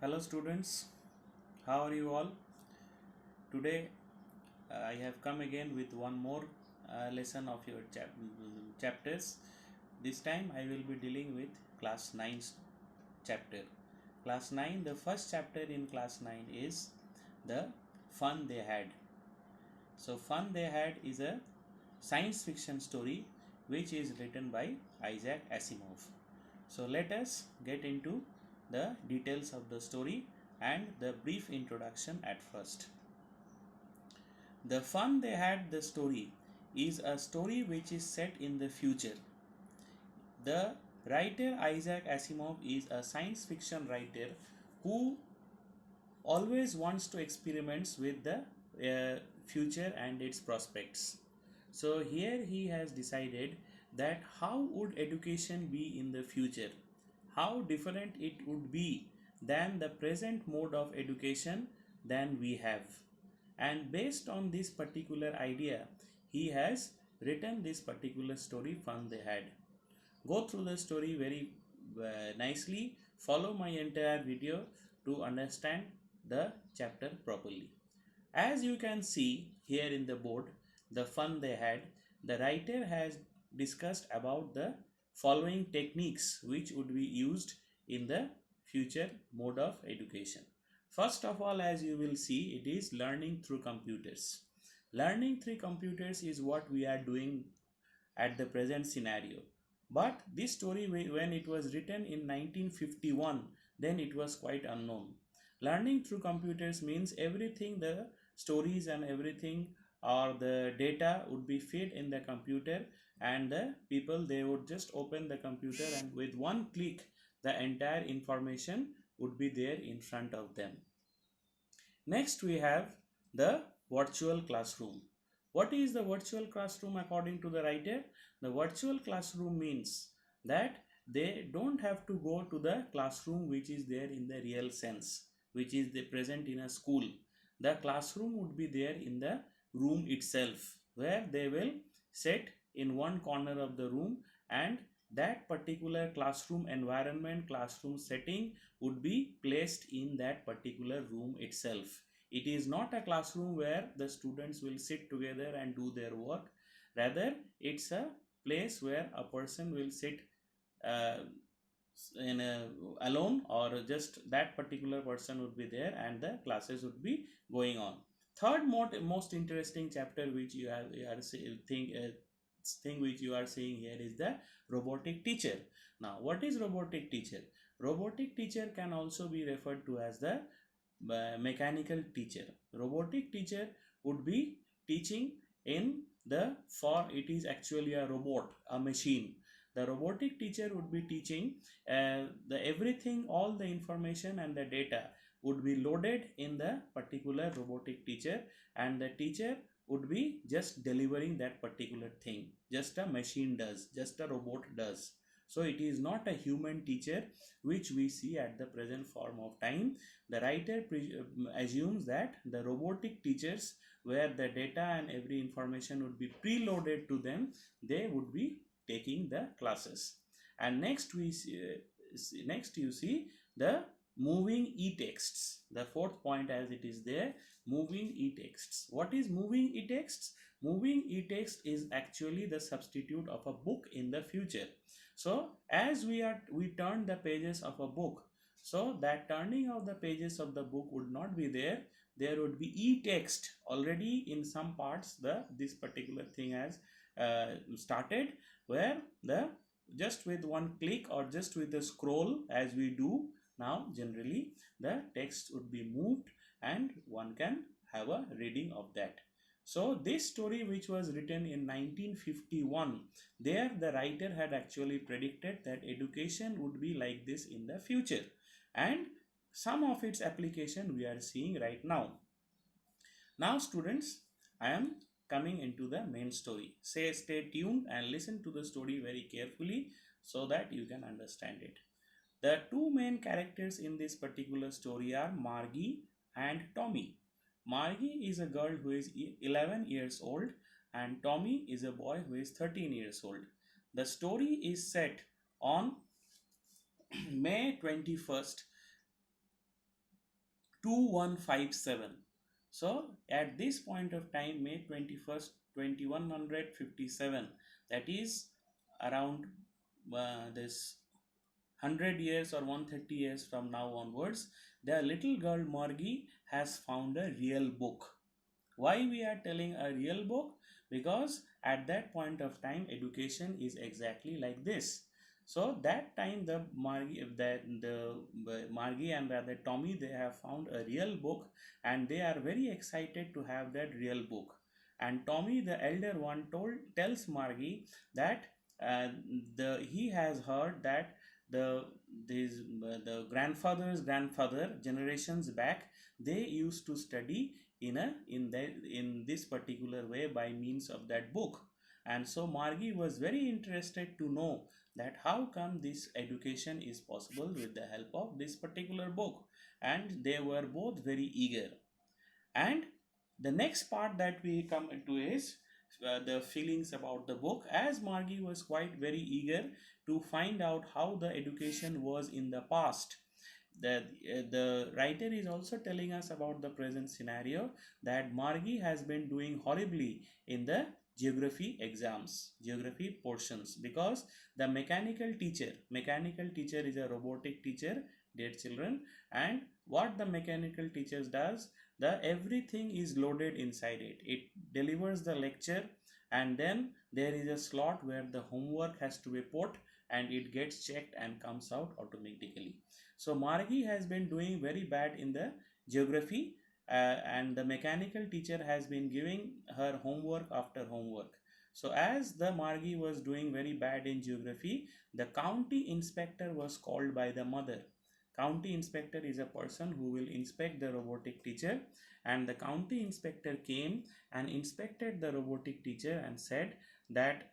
Hello students, how are you all? Today I have come again with one more lesson of your chapters. This time I will be dealing with class 9 chapter. Class 9, the first chapter in class 9 is the fun they had. So fun they had is a science fiction story which is written by Isaac Asimov. So let us get into the details of the story and the brief introduction at first. The fun they had the story is a story which is set in the future. The writer Isaac Asimov is a science fiction writer who always wants to experiment with the future and its prospects. So here he has decided that how would education be in the future, how different it would be than the present mode of education than we have. And based on this particular idea, he has written this particular story Fun They Had. Go through the story very nicely, follow my entire video to understand the chapter properly. As you can see here in the board, the fun they had, the writer has discussed about the following techniques which would be used in the future mode of education. First of all, as you will see, it is learning through computers. Learning through computers is what we are doing at the present scenario. But this story, when it was written in 1951, then it was quite unknown. Learning through computers means everything, the stories and everything or the data would be fed in the computer, and the people, they would just open the computer and with one click the entire information would be there in front of them. Next we have the virtual classroom. What is the virtual classroom according to the writer? The virtual classroom means that they don't have to go to the classroom which is there in the real sense, which is the present in a school. The classroom would be there in the room itself, where they will sit in one corner of the room, and that particular classroom environment, classroom setting would be placed in that particular room itself. It is not a classroom where the students will sit together and do their work. Rather, it's a place where a person will sit uh, alone, or just that particular person would be there and the classes would be going on. Third most interesting chapter which you are thing which you are seeing here is the robotic teacher. Now what is robotic teacher? Robotic teacher can also be referred to as the mechanical teacher. Robotic teacher would be teaching in the, for it is actually a robot, a machine. The robotic teacher would be teaching the everything, all the information and the data would be loaded in the particular robotic teacher, and the teacher would be just delivering that particular thing. Just a machine does, just a robot does. So it is not a human teacher which we see at the present form of time. The writer assumes that the robotic teachers, where the data and every information would be preloaded to them, they would be taking the classes. And next we see, next you see the moving e-texts. The fourth point, as it is there, moving e-texts. What is moving e-texts? Moving e-text is actually the substitute of a book in the future. So as we turn the pages of a book, so that turning of the pages of the book would not be there. There would be e-text already in some parts. This particular thing has started, where the just with one click or just with a scroll, as we do now generally, the text would be moved and one can have a reading of that. So this story, which was written in 1951, there the writer had actually predicted that education would be like this in the future, and some of its application we are seeing right now. Now students, I am coming into the main story. Stay tuned and listen to the story very carefully so that you can understand it. The two main characters in this particular story are Margie and Tommy. Margie is a girl who is 11 years old, and Tommy is a boy who is 13 years old. The story is set on May 21st, 2157. So at this point of time, May 21st 2157, that is around this 100 years or 130 years from now onwards, the little girl Margie has found a real book. Why we are telling a real book? Because at that point of time education is exactly like this. So that time the Margie and the Tommy, they have found a real book, and they are very excited to have that real book. And Tommy, the elder one, tells Margie that uh, the he has heard that the the grandfather's grandfather generations back, they used to study in this particular way by means of that book. And so Margie was very interested to know that how come this education is possible with the help of this particular book, and they were both very eager. And the next part that we come into is the feelings about the book, as Margie was quite very eager to find out how the education was in the past. The writer is also telling us about the present scenario, that Margie has been doing horribly in the geography portions, because the mechanical teacher is a robotic teacher, dear children. And what the mechanical teachers does, the everything is loaded inside it delivers the lecture, and then there is a slot where the homework has to be put, and it gets checked and comes out automatically. So Margie has been doing very bad in the geography, and the mechanical teacher has been giving her homework after homework. So as the Margie was doing very bad in geography, the county inspector was called by the mother. County inspector is a person who will inspect the robotic teacher, and the county inspector came and inspected the robotic teacher and said that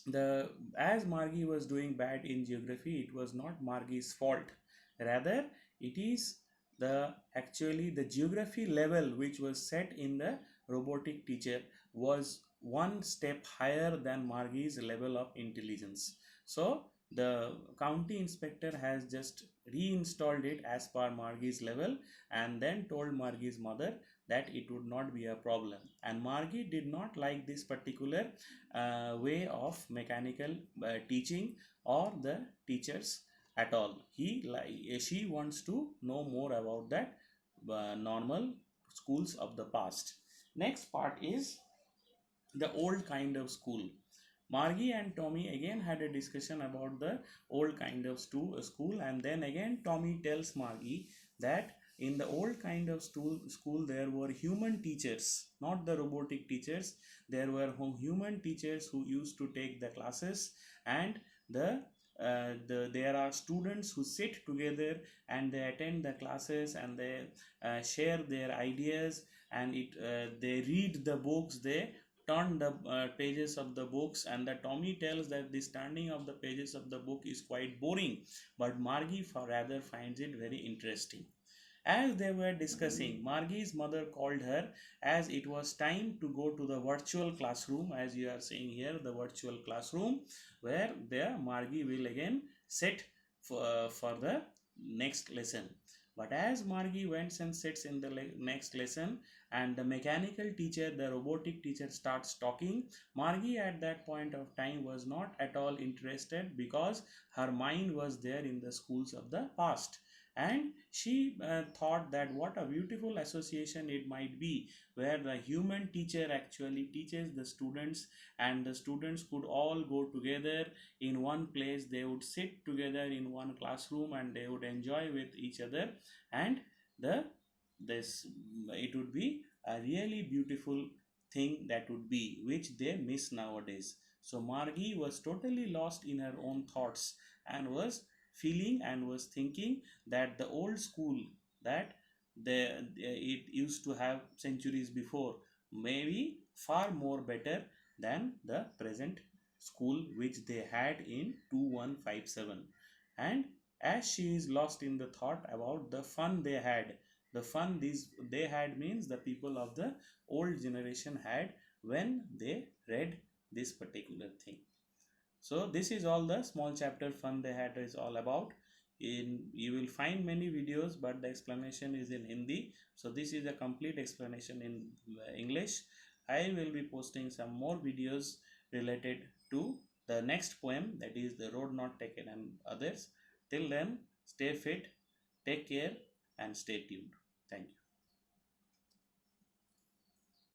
the as Margie was doing bad in geography, it was not Margie's fault. Rather, it is the actually the geography level which was set in the robotic teacher was one step higher than Margie's level of intelligence. So the county inspector has just reinstalled it as per Margie's level, and then told Margie's mother that it would not be a problem. And Margie did not like this particular way of mechanical teaching or the teachers at all. She wants to know more about that normal schools of the past. Next part is the old kind of school. Margie and Tommy again had a discussion about the old kind of school, and then again Tommy tells Margie that in the old kind of school there were human teachers, not the robotic teachers. There were human teachers who used to take the classes, and there are students who sit together and they attend the classes, and they share their ideas, and they read the books, they turn the pages of the books. And the Tommy tells that the turning of the pages of the book is quite boring, but Margie rather finds it very interesting. As they were discussing, Margie's mother called her, as it was time to go to the virtual classroom, as you are seeing here, the virtual classroom, where the Margie will again sit for the next lesson. But as Margie went and sits in the next lesson, and the mechanical teacher, the robotic teacher, starts talking, Margie at that point of time was not at all interested, because her mind was there in the schools of the past. And she thought that what a beautiful association it might be, where the human teacher actually teaches the students, and the students could all go together in one place. They would sit together in one classroom, and they would enjoy with each other, and the this it would be a really beautiful thing that would be, which they miss nowadays. So Margie was totally lost in her own thoughts, and was feeling and was thinking that the old school that it used to have centuries before may be far more better than the present school which they had in 2157. And as she is lost in the thought about the fun they had, the fun these they had means the people of the old generation had when they read this particular thing. So this is all the small chapter fun they had is all about. You will find many videos, but the explanation is in Hindi. So this is a complete explanation in English. I will be posting some more videos related to the next poem, that is the road not taken, and others. Till then, stay fit, take care, and stay tuned. Thank you.